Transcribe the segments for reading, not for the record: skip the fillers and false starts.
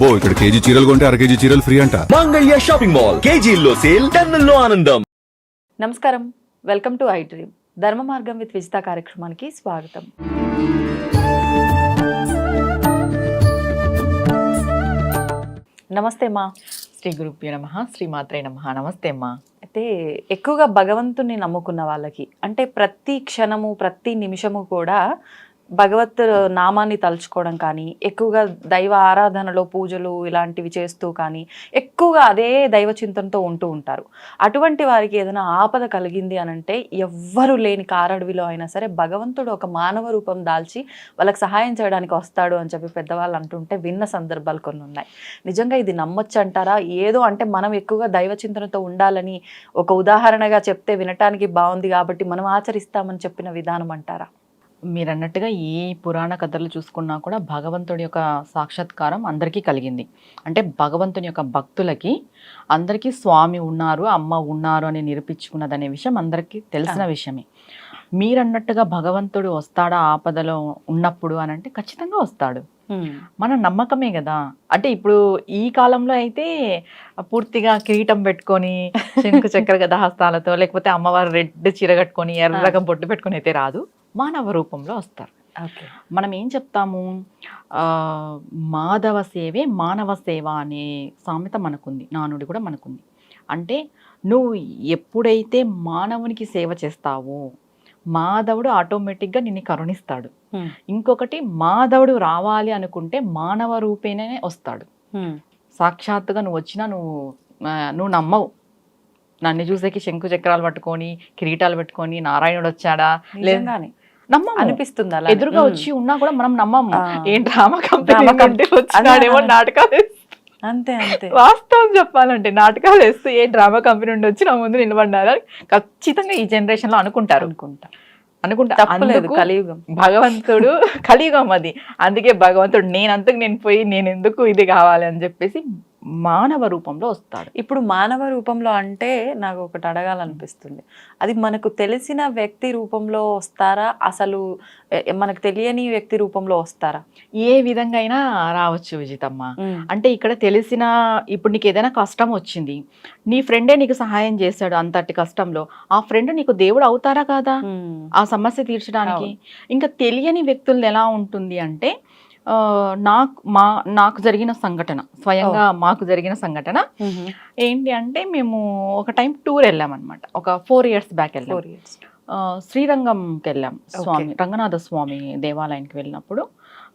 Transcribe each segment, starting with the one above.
అబ్బో ఇక్కడ కేజీ చీరలు కొంటే అర కేజీ చీరలు ఫ్రీ అంట. మంగళ్య షాపింగ్ మాల్ కేజీల్లో సేల్, టన్నుల్లో ఆనందం. నమస్కారం, వెల్కమ్ టు ఐ డ్రీమ్. ధర్మ మార్గం విత్ విజిత కార్యక్రమానికి స్వాగతం. నమస్తే మా. శ్రీ గురుభ్యో నమః, శ్రీ మాత్రే నమః. నమస్తే అమ్మా. అయితే ఎక్కువగా భగవంతుని నమ్ముకున్న వాళ్ళకి అంటే ప్రతి క్షణము ప్రతి నిమిషము కూడా భగవత్ నామాన్ని తలుచుకోవడం కానీ, ఎక్కువగా దైవ ఆరాధనలో పూజలు ఇలాంటివి చేస్తూ కానీ ఎక్కువగా అదే దైవ చింతనతో ఉంటూ ఉంటారు. అటువంటి వారికి ఏదైనా ఆపద కలిగింది అని అంటే ఎవ్వరు లేని కారడవిలో అయినా సరే భగవంతుడు ఒక మానవ రూపం దాల్చి వాళ్ళకి సహాయం చేయడానికి వస్తాడు అని చెప్పి పెద్దవాళ్ళు అంటుంటే విన్న సందర్భాలు కొన్ని ఉన్నాయి. నిజంగా ఇది నమ్మొచ్చు అంటారా? ఏదో అంటే మనం ఎక్కువగా దైవ చింతనతో ఉండాలని ఒక ఉదాహరణగా చెప్తే వినటానికి బాగుంది కాబట్టి మనం ఆచరిస్తామని చెప్పిన విధానం అంటారా? మీరు అన్నట్టుగా ఏ పురాణ కథలు చూసుకున్నా కూడా భగవంతుడి యొక్క సాక్షాత్కారం అందరికీ కలిగింది. అంటే భగవంతుని యొక్క భక్తులకి అందరికీ స్వామి ఉన్నారు, అమ్మ ఉన్నారు అని నిరూపించుకున్నదనే విషయం అందరికీ తెలిసిన విషయమే. మీరు అన్నట్టుగా భగవంతుడు వస్తాడా ఆపదలో ఉన్నప్పుడు అని అంటే ఖచ్చితంగా వస్తాడు. మన నమ్మకమే కదా. అంటే ఇప్పుడు ఈ కాలంలో అయితే పూర్తిగా కిరీటం పెట్టుకొని శంకు చక్ర గదా హస్తాలతో, లేకపోతే అమ్మవారు రెడ్ చీర కట్టుకొని ఎర్రగా బొట్టు పెట్టుకొని అయితే రాదు, మానవ రూపంలో వస్తారు. మనం ఏం చెప్తాము, మాధవ సేవే మానవ సేవ అనే సామెత మనకుంది, నానుడి కూడా మనకుంది. అంటే నువ్వు ఎప్పుడైతే మానవునికి సేవ చేస్తావో మాధవుడు ఆటోమేటిక్గా నిన్ను కరుణిస్తాడు. ఇంకొకటి, మాధవుడు రావాలి అనుకుంటే మానవ రూపేనే వస్తాడు. సాక్షాత్తుగా నువ్వు వచ్చినా నువ్వు నమ్మవు. నన్ను చూసేకి శంకు చక్రాలు పట్టుకొని కిరీటాలు పెట్టుకొని నారాయణుడు వచ్చాడా లేదని నమ్మము అనిపిస్తుంది. ఎదురుగా వచ్చి ఉన్నా కూడా మనం నమ్మము. ఏం డ్రామా కంపెనీ వచ్చినాడేమో నాటకాలు, అంతే అంతే. వాస్తవం చెప్పాలంటే నాటకాలు వేస్తూ ఏ డ్రామా కంపెనీ నుండి వచ్చి నా ముందు నిలబడ్డారా ఖచ్చితంగా ఈ జనరేషన్ లో అనుకుంటారు. కలియుగం భగవంతుడు కలియుగం అది. అందుకే భగవంతుడు నేను పోయి నేను ఎందుకు ఇది కావాలి అని చెప్పేసి మానవ రూపంలో వస్తాడు. ఇప్పుడు మానవ రూపంలో అంటే నాకు ఒకటి అడగాలనిపిస్తుంది, అది మనకు తెలిసిన వ్యక్తి రూపంలో వస్తారా, అసలు మనకు తెలియని వ్యక్తి రూపంలో వస్తారా? ఏ విధంగా అయినా రావచ్చు విజితమ్మ. అంటే ఇక్కడ తెలిసిన, ఇప్పుడు నీకు ఏదైనా కష్టం వచ్చింది, నీ ఫ్రెండే నీకు సహాయం చేశాడు అంతటి కష్టంలో, ఆ ఫ్రెండ్ నీకు దేవుడు అవుతారా కాదా ఆ సమస్య తీర్చడానికి? ఇంకా తెలియని వ్యక్తులు ఎలా ఉంటుంది అంటే, నాకు జరిగిన సంఘటన, స్వయంగా మాకు జరిగిన సంఘటన ఏంటి అంటే, మేము ఒక టైం టూర్ వెళ్ళామన్నమాట. ఒక 4 years బ్యాక్ వెళ్ళాం. శ్రీరంగంకి వెళ్ళాం, స్వామి రంగనాథ స్వామి దేవాలయానికి వెళ్ళినప్పుడు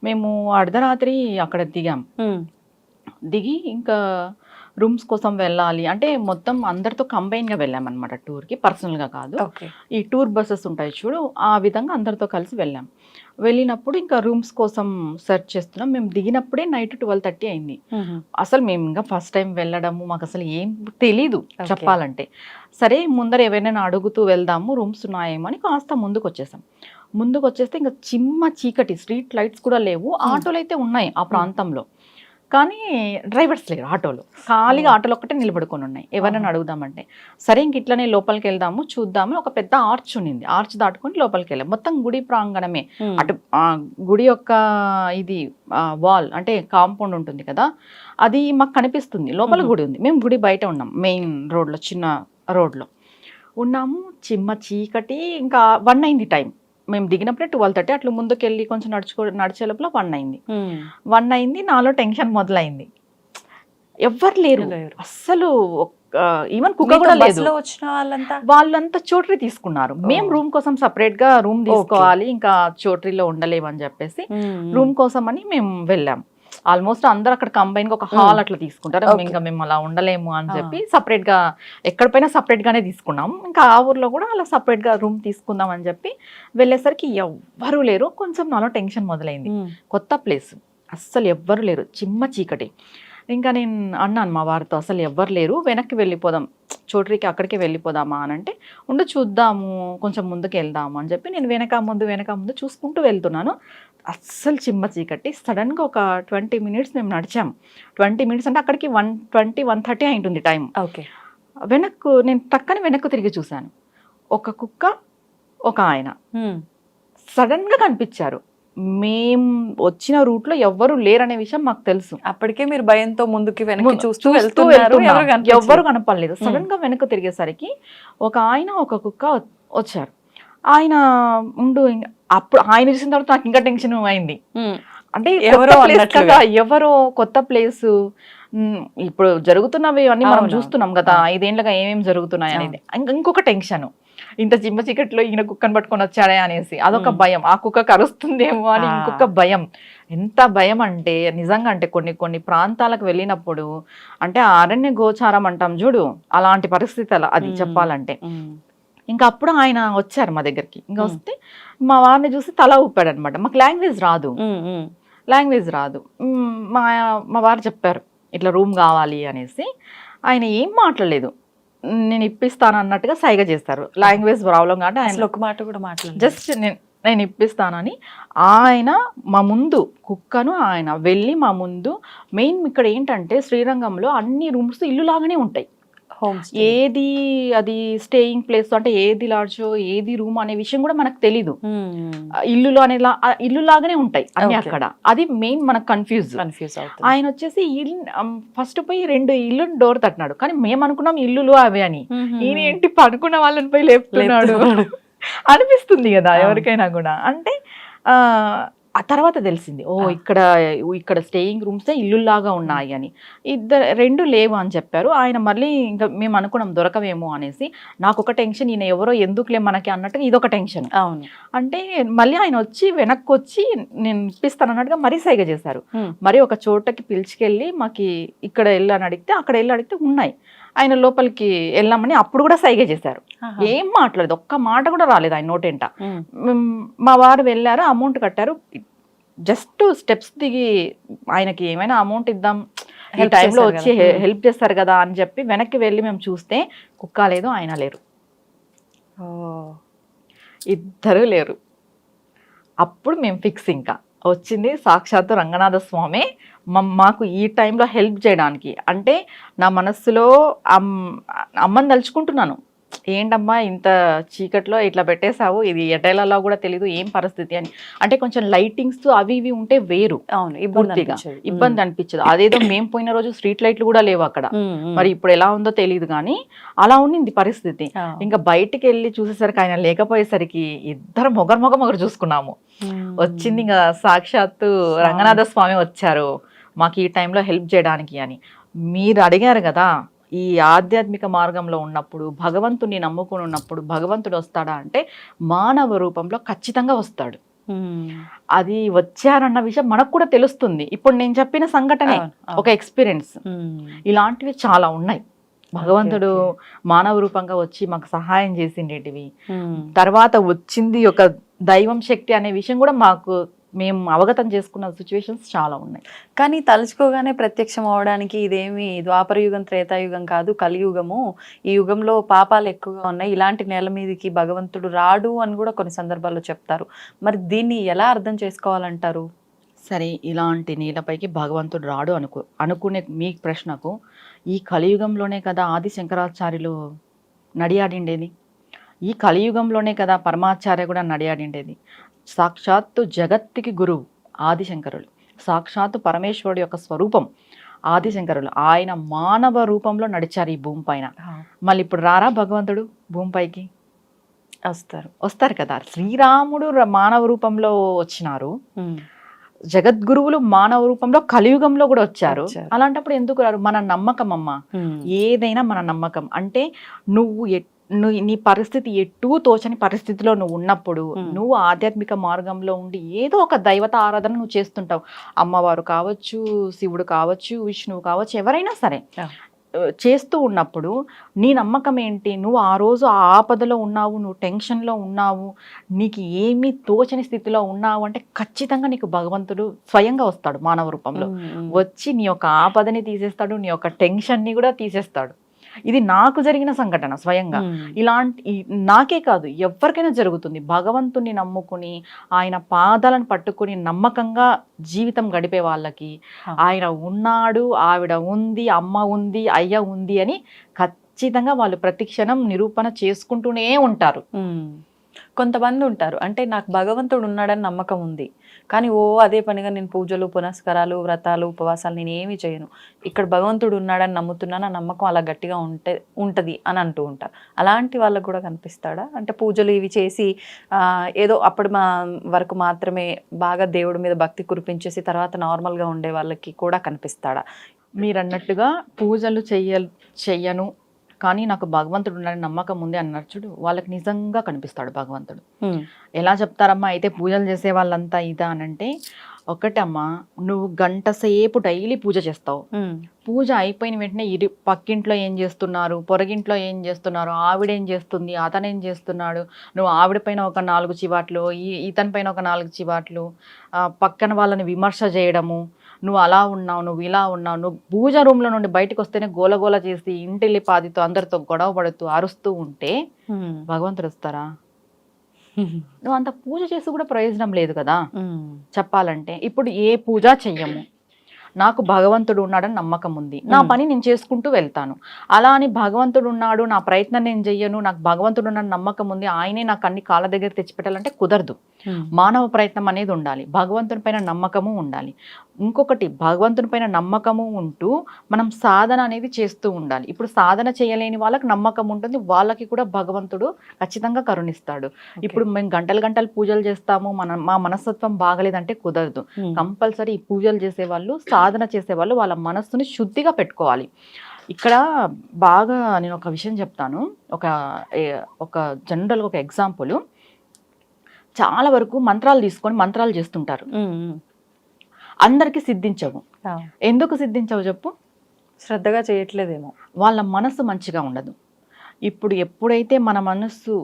మేము అర్ధరాత్రి అక్కడ దిగి ఇంకా రూమ్స్ కోసం వెళ్ళాలి అంటే మొత్తం అందరితో కంబైన్గా వెళ్ళామన్నమాట టూర్కి, పర్సనల్గా కాదు. ఈ టూర్ బస్సెస్ ఉంటాయి చూడు, ఆ విధంగా అందరితో కలిసి వెళ్ళాం. వెళ్ళినప్పుడు ఇంకా రూమ్స్ కోసం సెర్చ్ చేస్తున్నాం. మేము దిగినప్పుడే నైట్ 12:30 అయింది. అసలు మేము ఇంకా ఫస్ట్ టైం వెళ్ళడము, మాకు అసలు ఏం తెలీదు చెప్పాలంటే. సరే ముందర ఎవరైనా అడుగుతూ వెళ్దాము, రూమ్స్ ఉన్నాయేమో అని కాస్త ముందుకు వచ్చేస్తే ఇంకా చిమ్మ చీకటి, స్ట్రీట్ లైట్స్ కూడా లేవు. ఆటోలు అయితే ఉన్నాయి ఆ ప్రాంతంలో, కానీ డ్రైవర్స్ లేరు. ఆటోలు ఖాళీగా, ఆటోలు ఒక్కటే నిలబడుకొని ఉన్నాయి. ఎవరైనా అడుగుదామంటే సరే ఇంక ఇట్లనే లోపలికి వెళ్దాము చూద్దాము. ఒక పెద్ద ఆర్చ్ ఉన్నింది, ఆర్చ్ దాటుకొని లోపలికి వెళ్ళాం. మొత్తం గుడి ప్రాంగణమే. అటు గుడి యొక్క ఇది వాల్ అంటే కాంపౌండ్ ఉంటుంది కదా, అది మాకు కనిపిస్తుంది. లోపల గుడి ఉంది, మేము గుడి బయట ఉన్నాం, మెయిన్ రోడ్లో, చిన్న రోడ్లో ఉన్నాము. చిమ్మ చీకటి, ఇంకా 1 అయింది టైం. మేము దిగినప్పుడే 12:30, అట్లా ముందుకు వెళ్ళి కొంచెం నడిచే లోపల 1 అయింది. 1 అయింది, నాలో టెన్షన్ మొదలైంది. ఎవ్వరు లేరు అస్సలు, ఈవెన్ కుక్క కూడా లేదు. వాళ్ళంతా చోట్రీ తీసుకున్నారు. మేము రూమ్ కోసం సపరేట్ గా రూమ్ తీసుకోవాలి, ఇంకా చోట్రీలో ఉండలేమని చెప్పేసి రూమ్ కోసం అని మేము వెళ్ళాం. ఆల్మోస్ట్ అందరు అక్కడ కంబైన్ గా ఒక హాల్ అట్లా తీసుకుంటారు. ఇంకా మేము అలా ఉండలేము అని చెప్పి సపరేట్ గా, ఎక్కడిపైనా సపరేట్ గానే తీసుకున్నాం. ఇంకా ఆ ఊర్లో కూడా అలా సపరేట్ గా రూమ్ తీసుకుందాం అని చెప్పి వెళ్ళేసరికి ఎవ్వరూ లేరు. కొంచెం నాలో టెన్షన్ మొదలైంది. కొత్త ప్లేస్, అస్సలు ఎవ్వరు లేరు, చిమ్మ చీకటి. ఇంకా నేను అన్నాను మా వారితో, అసలు ఎవ్వరు లేరు, వెనక్కి వెళ్ళిపోదాం, చోట్రీకి అక్కడికి వెళ్ళిపోదామా అని అంటే, ఉండు చూద్దాము, కొంచెం ముందుకు వెళ్దాము అని చెప్పి నేను వెనక ముందు చూసుకుంటూ వెళ్తున్నాను. అస్సలు చిమ్మ చీకటి. సడన్గా ఒక 20 minutes మేము నడిచాము. 20 minutes అంటే అక్కడికి 1:20, 1:30 అయి ఉంటుంది టైం. నేను టక్కని వెనక్కు తిరిగి చూశాను. ఒక కుక్క, ఒక ఆయన సడన్గా కనిపించారు. మేం వచ్చిన రూట్ లో ఎవ్వరు లేరనే విషయం మాకు తెలుసు. అప్పటికే మీరు భయంతో ముందుకి వెనక్కి చూస్తూ వెళ్తున్నాం. వెళ్తున్నారు, ఎవ్వరు కనపడలేదు. సడన్ గా వెనక్కి తిరిగేసరికి ఒక ఆయన ఒక కుక్క వచ్చారు. ఆయన అప్పుడు ఆయన చూసిన తర్వాత నాకు ఇంకా టెన్షన్ అయింది. అంటే ఎవరో కొత్త ప్లేస్, ఇప్పుడు జరుగుతున్నవి అన్ని మనం చూస్తున్నాం కదా 5 ఏళ్ళగా ఏమేమి జరుగుతున్నాయి అనేది. ఇంకొక టెన్షన్, ఇంత చిమ్మ చీకట్లో ఈయన కుక్కను పట్టుకొని వచ్చాడే అనేసి అదొక భయం. ఆ కుక్క కరుస్తుందేమో అని ఇంకొక భయం. ఎంత భయం అంటే నిజంగా, అంటే కొన్ని ప్రాంతాలకు వెళ్ళినప్పుడు అంటే అరణ్య గోచారం అంటాం చూడు, అలాంటి పరిస్థితి అది చెప్పాలంటే. ఇంకా అప్పుడు ఆయన వచ్చారు మా దగ్గరికి. ఇంకా వస్తే మా వారిని చూసి తల ఊపాడు అనమాట. మాకు లాంగ్వేజ్ రాదు. మా వారు చెప్పారు ఇట్లా రూమ్ కావాలి అనేసి. ఆయన ఏం మాట్లాడలేదు, నేను ఇప్పిస్తాను అన్నట్టుగా సైగ చేస్తారు. లాంగ్వేజ్ ప్రాబ్లం కాబట్టి ఆయన ఒక మాట కూడా మాట్లాడలేదు. జస్ట్ నేను ఇప్పిస్తానని ఆయన మా ముందు కుక్కను ఆయన వెళ్ళి మా ముందు. మెయిన్ ఇక్కడ ఏంటంటే శ్రీరంగంలో అన్ని రూమ్స్ ఇల్లు లాగానే ఉంటాయి. ఏది అది స్టేయింగ్ ప్లేస్ అంటే ఏది లాడ్జో ఏది రూమ్ అనే విషయం కూడా మనకు తెలీదు. ఇల్లులో అనేలా ఇల్లు లాగానే ఉంటాయి అన్ని అక్కడ. అది మెయిన్ మనకు కన్ఫ్యూజ్. ఆయన వచ్చేసి ఫస్ట్ పోయి 2 ఇల్లు డోర్ తట్టినాడు. కానీ మేము అనుకున్నాం ఇల్లులు అవే అని. ఈయన ఏంటి పడుకున్న వాళ్ళని పోయి లేపుతున్నాడు అనిపిస్తుంది కదా ఎవరికైనా కూడా. అంటే ఆ తర్వాత తెలిసింది ఇక్కడ స్టేయింగ్ రూమ్సే ఇల్లులాగా ఉన్నాయి అని. 2 లేవు అని చెప్పారు. ఆయన మళ్ళీ ఇంకా మేము అనుకున్నాం దొరకవేమో అనేసి. నాకు ఒక టెన్షన్, ఈయన ఎవరో ఎందుకులే మనకి అన్నట్టుగా ఇదొక టెన్షన్. అవును. అంటే మళ్ళీ ఆయన వెనక్కి వచ్చి నేను ఇప్పిస్తాను అన్నట్టుగా మరీ సైగ చేశారు. మరి ఒక చోటకి పిలిచికెళ్ళి మాకు ఇక్కడ వెళ్ళని అడిగితే అక్కడ వెళ్ళి అడిగితే ఉన్నాయి. ఆయన లోపలికి వెళ్ళామని అప్పుడు కూడా సైగ చేశారు. ఏం మాట్లాడలేదు, ఒక్క మాట కూడా రాలేదు ఆయన నోటెంట. మా వారు వెళ్ళారు, అమౌంట్ కట్టారు. జస్ట్ స్టెప్స్ దిగి ఆయనకి ఏమైనా అమౌంట్ ఇద్దాం, ఈ టైంలో వచ్చి హెల్ప్ చేస్తారు కదా అని చెప్పి వెనక్కి వెళ్ళి మేము చూస్తే కుక్క లేదు, ఆయన లేరు, ఇద్దరు లేరు. అప్పుడు మేము ఫిక్స్, ఇంకా వచ్చింది సాక్షాత్తు రంగనాథ స్వామి మాకు ఈ టైంలో హెల్ప్ చేయడానికి. అంటే నా మనస్సులో అమ్మని తలుచుకుంటున్నాను, ఏంటమ్మా ఇంత చీకట్లో ఇట్లా పెట్టేశావు, ఇది ఎటైలలో కూడా తెలీదు ఏం పరిస్థితి అని. అంటే కొంచెం లైటింగ్స్ అవి ఇవి ఉంటే వేరు, ఇబ్బంది అనిపించదు. అదేదో మేము పోయిన రోజు స్ట్రీట్ లైట్లు కూడా లేవు అక్కడ. మరి ఇప్పుడు ఎలా ఉందో తెలియదు కానీ అలా ఉండింది పరిస్థితి. ఇంకా బయటికి వెళ్ళి చూసేసరికి ఆయన లేకపోయేసరికి ఇద్దరు మొగరు చూసుకున్నాము. వచ్చింది ఇంకా సాక్షాత్తు రంగనాథ స్వామి వచ్చారు మాకు ఈ టైంలో హెల్ప్ చేయడానికి అని. మీరు అడిగారు కదా, ఈ ఆధ్యాత్మిక మార్గంలో ఉన్నప్పుడు భగవంతుని నమ్ముకుని ఉన్నప్పుడు భగవంతుడు వస్తాడా అంటే మానవ రూపంలో ఖచ్చితంగా వస్తాడు. అది వచ్చారన్న విషయం మనకు కూడా తెలుస్తుంది. ఇప్పుడు నేను చెప్పిన సంఘటనే ఒక ఎక్స్పీరియన్స్. ఇలాంటివి చాలా ఉన్నాయి. భగవంతుడు మానవ రూపంగా వచ్చి మాకు సహాయం చేసిండేటివి. తర్వాత వచ్చింది ఒక దైవం శక్తి అనే విషయం కూడా మేము అవగతం చేసుకున్న సిచ్యువేషన్స్ చాలా ఉన్నాయి. కానీ తలుచుకోగానే ప్రత్యక్షం అవడానికి ఇదేమి ద్వాపర యుగం త్రేతాయుగం కాదు, కలియుగము. ఈ యుగంలో పాపాలు ఎక్కువగా ఉన్నాయి, ఇలాంటి నేల మీదకి భగవంతుడు రాడు అని కూడా కొన్ని సందర్భాల్లో చెప్తారు. మరి దీన్ని ఎలా అర్థం చేసుకోవాలంటారు? సరే, ఇలాంటి నేలపైకి భగవంతుడు రాడు అనుకునే మీ ప్రశ్నకు, ఈ కలియుగంలోనే కదా ఆది శంకరాచార్యులు నడియాడిండేది, ఈ కలియుగంలోనే కదా పరమాచార్య కూడా నడియాడిండేది. సాక్షాత్తు జగత్తుకి గురువు ఆదిశంకరులు, సాక్షాత్తు పరమేశ్వరుడు యొక్క స్వరూపం ఆదిశంకరులు. ఆయన మానవ రూపంలో నడిచారు ఈ భూమి పైన. మళ్ళీ ఇప్పుడు రారా భగవంతుడు భూమిపైకి? వస్తారు కదా. శ్రీరాముడు మానవ రూపంలో వచ్చినారు, జగద్గురువులు మానవ రూపంలో కలియుగంలో కూడా వచ్చారు. అలాంటప్పుడు ఎందుకు రారు? మన నమ్మకం అమ్మ, ఏదైనా మన నమ్మకం. అంటే నీ పరిస్థితి ఎటూ తోచని పరిస్థితిలో నువ్వు ఉన్నప్పుడు నువ్వు ఆధ్యాత్మిక మార్గంలో ఉండి ఏదో ఒక దైవత ఆరాధన నువ్వు చేస్తుంటావు. అమ్మవారు కావచ్చు, శివుడు కావచ్చు, విష్ణువు కావచ్చు, ఎవరైనా సరే చేస్తూ ఉన్నప్పుడు నీ నమ్మకం ఏంటి? నువ్వు ఆ రోజు ఆ ఆపదలో ఉన్నావు, నువ్వు టెన్షన్లో ఉన్నావు, నీకు ఏమీ తోచని స్థితిలో ఉన్నావు అంటే ఖచ్చితంగా నీకు భగవంతుడు స్వయంగా వస్తాడు మానవ రూపంలో. వచ్చి నీ యొక్క ఆపదని తీసేస్తాడు, నీ యొక్క టెన్షన్ని కూడా తీసేస్తాడు. ఇది నాకు జరిగిన సంఘటన స్వయంగా. ఇలాంటి నాకే కాదు ఎవరికైనా జరుగుతుంది. భగవంతుని నమ్ముకుని ఆయన పాదాలను పట్టుకుని నమ్మకంగా జీవితం గడిపే వాళ్ళకి ఆయన ఉన్నాడు, ఆవిడ ఉంది, అమ్మ ఉంది, అయ్య ఉంది అని ఖచ్చితంగా వాళ్ళు ప్రతి క్షణం నిరూపణ చేసుకుంటూనే ఉంటారు. కొంతమంది ఉంటారు అంటే నాకు భగవంతుడు ఉన్నాడని నమ్మకం ఉంది, కానీ అదే పనిగా నేను పూజలు పునస్కారాలు వ్రతాలు ఉపవాసాలు నేను ఏమి చేయను, ఇక్కడ భగవంతుడు ఉన్నాడని నమ్ముతున్నాను, ఆ నమ్మకం అలా గట్టిగా ఉంటది అని అంటూ ఉంటారు. అలాంటి వాళ్ళకు కూడా కనిపిస్తాడా? అంటే పూజలు ఇవి చేసి ఏదో అప్పుడు వరకు మాత్రమే బాగా దేవుడి మీద భక్తి కురిపించేసి తర్వాత నార్మల్గా ఉండే వాళ్ళకి కూడా కనిపిస్తాడా? మీరు అన్నట్టుగా పూజలు చెయ్యను కానీ నాకు భగవంతుడు ఉన్నాడని నమ్మకం ఉంది అన్నారు చూడు, వాళ్ళకి నిజంగా కనిపిస్తాడు భగవంతుడు. ఎలా చెప్తారమ్మా అయితే పూజలు చేసే వాళ్ళంతా ఇదా అనంటే, ఒకటమ్మా నువ్వు గంట సేపు డైలీ పూజ చేస్తావు, పూజ అయిపోయిన వెంటనే పక్కింట్లో ఏం చేస్తున్నారు, పొరగింట్లో ఏం చేస్తున్నారు, ఆవిడేం చేస్తుంది, అతనేం చేస్తున్నాడు, నువ్వు ఆవిడ పైన ఒక 4 చివాట్లు, ఇతని పైన ఒక 4 చివాట్లు, పక్కన వాళ్ళని విమర్శ చేయడము, నువ్వు అలా ఉన్నావు, నువ్వు ఇలా ఉన్నావు, నువ్వు పూజ రూమ్లో నుండి బయటకు వస్తేనే గోలగోల చేసి ఇంటిల్లి పాదితో అందరితో గొడవ పడుతూ అరుస్తూ ఉంటే భగవంతుడు వస్తారా? నువ్వు అంత పూజ చేసి కూడా ప్రయోజనం లేదు కదా చెప్పాలంటే. ఇప్పుడు ఏ పూజ చెయ్యము, నాకు భగవంతుడు ఉన్నాడని నమ్మకం ఉంది, నా పని నేను చేసుకుంటూ వెళ్తాను. అలా అని భగవంతుడు ఉన్నాడు, నా ప్రయత్నం నేను చెయ్యను, నాకు భగవంతుడు ఉన్నాడని నమ్మకం ఉంది, ఆయనే నాకు అన్ని కాళ్ళ దగ్గర తెచ్చిపెట్టాలంటే కుదరదు. మానవ ప్రయత్నం అనేది ఉండాలి, భగవంతుని పైన నమ్మకము ఉండాలి. ఇంకొకటి, భగవంతుని పైన నమ్మకము ఉంటూ మనం సాధన అనేది చేస్తూ ఉండాలి. ఇప్పుడు సాధన చేయలేని వాళ్ళకి నమ్మకం ఉంటుంది, వాళ్ళకి కూడా భగవంతుడు ఖచ్చితంగా కరుణిస్తాడు. ఇప్పుడు మేము గంటలు పూజలు చేస్తాము, మా మనస్తత్వం బాగలేదంటే కుదరదు. కంపల్సరీ ఈ పూజలు చేసేవాళ్ళు, సాధన చేసేవాళ్ళు వాళ్ళ మనస్సుని శుద్ధిగా పెట్టుకోవాలి. ఇక్కడ బాగా నేను ఒక విషయం చెప్తాను, ఒక జనరల్గా ఒక ఎగ్జాంపుల్. చాలా వరకు మంత్రాలు తీసుకొని మంత్రాలు చేస్తుంటారు, అందరికీ సిద్ధించవు. ఎందుకు సిద్ధించవు చెప్పు? శ్రద్ధగా చేయట్లేదేమో, వాళ్ళ మనసు మంచిగా ఉండదు. ఇప్పుడు ఎప్పుడైతే మన మనస్సు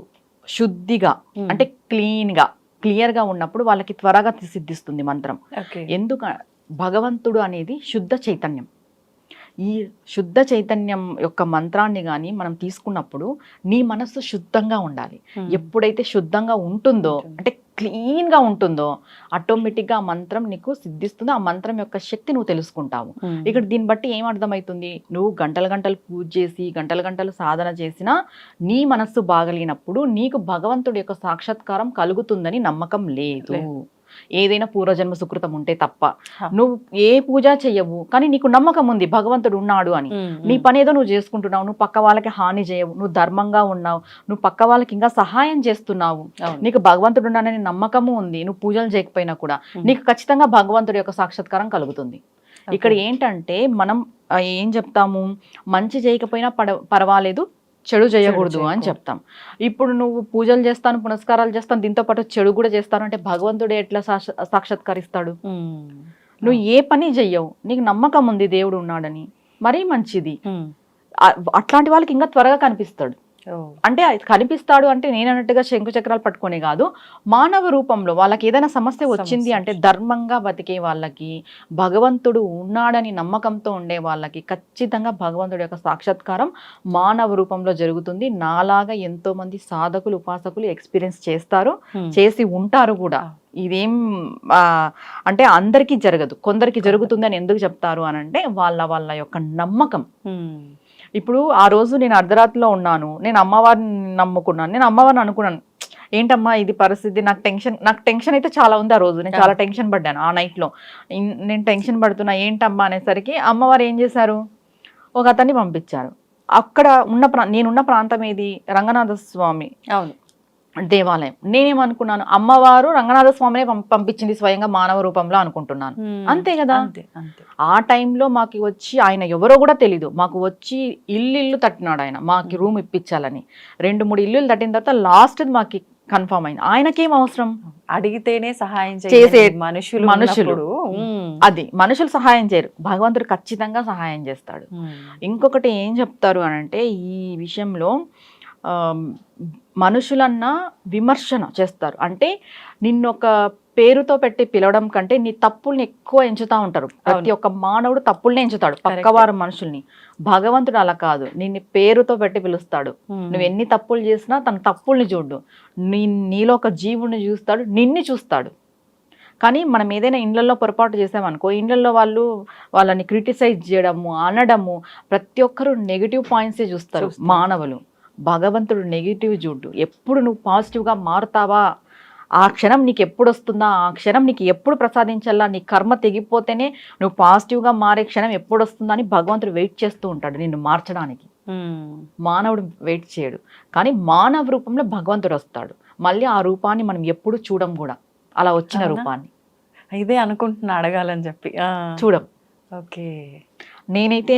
శుద్ధిగా అంటే క్లియర్గా ఉన్నప్పుడు వాళ్ళకి త్వరగా సిద్ధిస్తుంది మంత్రం. ఎందుకు? భగవంతుడు అనేది శుద్ధ చైతన్యం. ఈ శుద్ధ చైతన్యం యొక్క మంత్రాన్ని కానీ మనం తీసుకున్నప్పుడు నీ మనస్సు శుద్ధంగా ఉండాలి. ఎప్పుడైతే శుద్ధంగా ఉంటుందో అంటే క్లీన్గా ఉంటుందో ఆటోమేటిక్గా ఆ మంత్రం నీకు సిద్ధిస్తుంది, ఆ మంత్రం యొక్క శక్తి నువ్వు తెలుసుకుంటావు. ఇక్కడ దీన్ని బట్టి ఏం అర్థమవుతుంది? నువ్వు గంటలు పూజ చేసి గంటలు సాధన చేసినా నీ మనస్సు బాగలేనప్పుడు నీకు భగవంతుడి యొక్క సాక్షాత్కారం కలుగుతుందని నమ్మకం లేదు. ఏదైనా పూర్వజన్మ సుకృతం ఉంటే తప్ప. నువ్వు ఏ పూజ చెయ్యవు కానీ నీకు నమ్మకం ఉంది భగవంతుడు ఉన్నాడు అని, నీ పని ఏదో నువ్వు చేసుకుంటున్నావు, నువ్వు పక్క వాళ్ళకి హాని చేయవు, నువ్వు ధర్మంగా ఉన్నావు, నువ్వు పక్క వాళ్ళకి ఇంకా సహాయం చేస్తున్నావు, నీకు భగవంతుడు ఉన్నాడని నమ్మకము ఉంది, నువ్వు పూజలు చేయకపోయినా కూడా నీకు ఖచ్చితంగా భగవంతుడి యొక్క సాక్షాత్కారం కలుగుతుంది. ఇక్కడ ఏంటంటే మనం ఏం చెప్తాము, మంచి చేయకపోయినా పర్వాలేదు, చెడు చేయకూడదు అని చెప్తాం. ఇప్పుడు నువ్వు పూజలు చేస్తాను, పునస్కారాలు చేస్తాను, దీంతో పాటు చెడు కూడా చేస్తాను అంటే భగవంతుడు ఎట్లా సాక్షాత్కరిస్తాడు? నువ్వు ఏ పని చెయ్యవు, నీకు నమ్మకం ఉంది దేవుడు ఉన్నాడని, మరీ మంచిది. అట్లాంటి వాళ్ళకి ఇంకా త్వరగా కనిపిస్తాడు. అంటే కనిపిస్తాడు అంటే నేను అన్నట్టుగా శంకు చక్రాలు పట్టుకునే కాదు, మానవ రూపంలో వాళ్ళకి ఏదైనా సమస్య వచ్చింది అంటే ధర్మంగా బతికే వాళ్ళకి, భగవంతుడు ఉన్నాడని నమ్మకంతో ఉండే వాళ్ళకి ఖచ్చితంగా భగవంతుడి యొక్క సాక్షాత్కారం మానవ రూపంలో జరుగుతుంది. నాలాగా ఎంతో మంది సాధకులు ఉపాసకులు ఎక్స్పీరియన్స్ చేస్తారు, చేసి ఉంటారు కూడా. ఇదేం అంటే అందరికీ జరగదు, కొందరికి జరుగుతుంది అని ఎందుకు చెప్తారు అని అంటే వాళ్ళ యొక్క నమ్మకం. ఇప్పుడు ఆ రోజు నేను అర్ధరాత్రిలో ఉన్నాను, నేను అమ్మవారిని నమ్ముకున్నాను, నేను అమ్మవారిని అనుకున్నాను, ఏంటమ్మా ఇది పరిస్థితి, నాకు టెన్షన్ అయితే చాలా ఉంది. ఆ రోజు నేను చాలా టెన్షన్ పడ్డాను. ఆ నైట్లో నేను టెన్షన్ పడుతున్నా, ఏంటమ్మా అనేసరికి అమ్మవారు ఏం చేశారు, ఒక అతన్ని పంపించారు. అక్కడ నేనున్న ప్రాంతం ఏది, రంగనాథ స్వామి దేవాలయం. నేనేమనుకున్నాను, అమ్మవారు రంగనాథ స్వామినే పంపించింది స్వయంగా మానవ రూపంలో అనుకుంటున్నాను. అంతే కదా. ఆ టైంలో మాకు వచ్చి ఆయన ఎవరో కూడా తెలీదు, మాకు వచ్చి ఇల్లు తట్టినాడు ఆయన, మాకు రూమ్ ఇప్పించాలని. 2-3 ఇల్లులు తట్టిన తర్వాత లాస్ట్ మాకు కన్ఫర్మ్ అయింది. ఆయనకేం అవసరం, అడిగితేనే సహాయం చేసే మనుషులు అది మనుషులు సహాయం చేయరు, భగవంతుడు ఖచ్చితంగా సహాయం చేస్తాడు. ఇంకొకటి ఏం చెప్తారు అని అంటే, ఈ విషయంలో మనుషులన్నా విమర్శన చేస్తారు. అంటే నిన్నొక పేరుతో పెట్టి పిలవడం కంటే నీ తప్పుల్ని ఎక్కువ ఎంచుతా ఉంటారు. ప్రతి ఒక్క మానవుడు తప్పుల్ని ఎంచుతాడు, పక్కవారు మనుషుల్ని. భగవంతుడు అలా కాదు, నిన్ను పేరుతో పెట్టి పిలుస్తాడు. నువ్వు ఎన్ని తప్పులు చేసినా తన తప్పుల్ని చూడు, నీలో ఒక జీవుని చూస్తాడు, నిన్ను చూస్తాడు. కానీ మనం ఏదైనా ఇండ్లలో పొరపాటు చేసామనుకో, ఇండ్లలో వాళ్ళని క్రిటిసైజ్ చేయడము, అనడము, ప్రతి ఒక్కరు నెగిటివ్ పాయింట్సే చూస్తారు మానవులు. భగవంతుడు నెగిటివ్ చూడు. ఎప్పుడు నువ్వు పాజిటివ్గా మారుతావా, ఆ క్షణం నీకు ఎప్పుడు వస్తుందా, ఆ క్షణం నీకు ఎప్పుడు ప్రసాదించాలా, నీ కర్మ తెగిపోతేనే నువ్వు పాజిటివ్గా మారే క్షణం ఎప్పుడు వస్తుందా అని భగవంతుడు వెయిట్ చేస్తూ ఉంటాడు నిన్ను మార్చడానికి. మానవుడు వెయిట్ చేయడు, కానీ మానవ రూపంలో భగవంతుడు వస్తాడు. మళ్ళీ ఆ రూపాన్ని మనం ఎప్పుడు చూడం కూడా, అలా వచ్చిన రూపాన్ని ఇదే అనుకుంటున్నా అడగాలని చెప్పి. చూడం. ఓకే. నేనైతే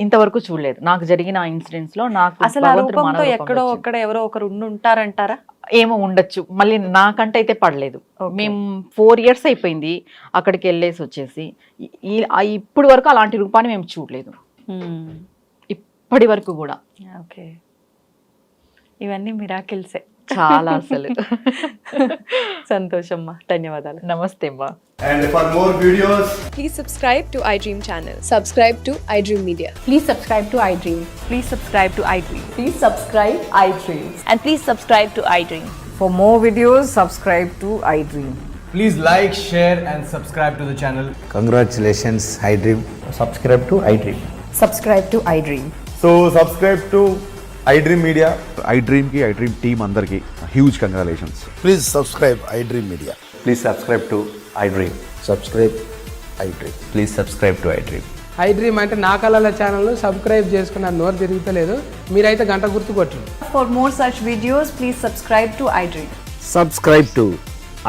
ఇంతవరకు చూడలేదు. నాకు జరిగిన ఇన్సిడెంట్స్ లో నాకు అసలు ఆ రూపంతో ఎక్కడో ఒక్కడ ఎవరో ఒకరు ఉండి ఉంటారంటారా? ఏమో ఉండొచ్చు, మళ్ళీ నాకంటే అయితే పడలేదు. మేము 4 years అయిపోయింది అక్కడికి వెళ్ళేసి వచ్చేసి. ఇప్పటి వరకు అలాంటి రూపాన్ని మేము చూడలేదు, ఇప్పటి వరకు కూడా. ఓకే, ఇవన్నీ మిరాకిల్సే. చాలా అసలు సంతోషమ్మా, ధన్యవాదాలు. నమస్తే అమ్మా. And for more videos, Please subscribe to iDream channel. Subscribe to iDream Media. Please subscribe to iDream. Please subscribe to iDream. Please subscribe iDream. And please subscribe to iDream. For more videos, subscribe to iDream. please like, share, and subscribe to the channel. Congratulations, iDream. Subscribe to iDream. Subscribe to iDream. So subscribe to iDream Media. I dream కి I dream team అందరికి huge congratulations. Please subscribe iDream Media. Please subscribe to iDream. Subscribe iDream. Please subscribe to iDream. iDream అంటే నా కళల channel subscribe చేసుకున్న నోరు తిరుగుతలేదు, మీరైతే గంట గుర్తు కొట్టండి. For more such videos, please subscribe to iDream. Subscribe to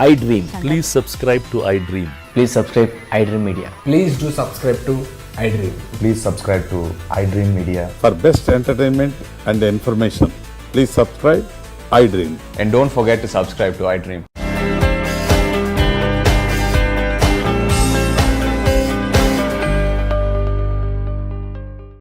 iDream. Please subscribe to iDream. Please subscribe iDream Media. Please do subscribe to iDream. Please subscribe to iDream Media. For best entertainment and information, please subscribe iDream. And don't forget to subscribe to iDream.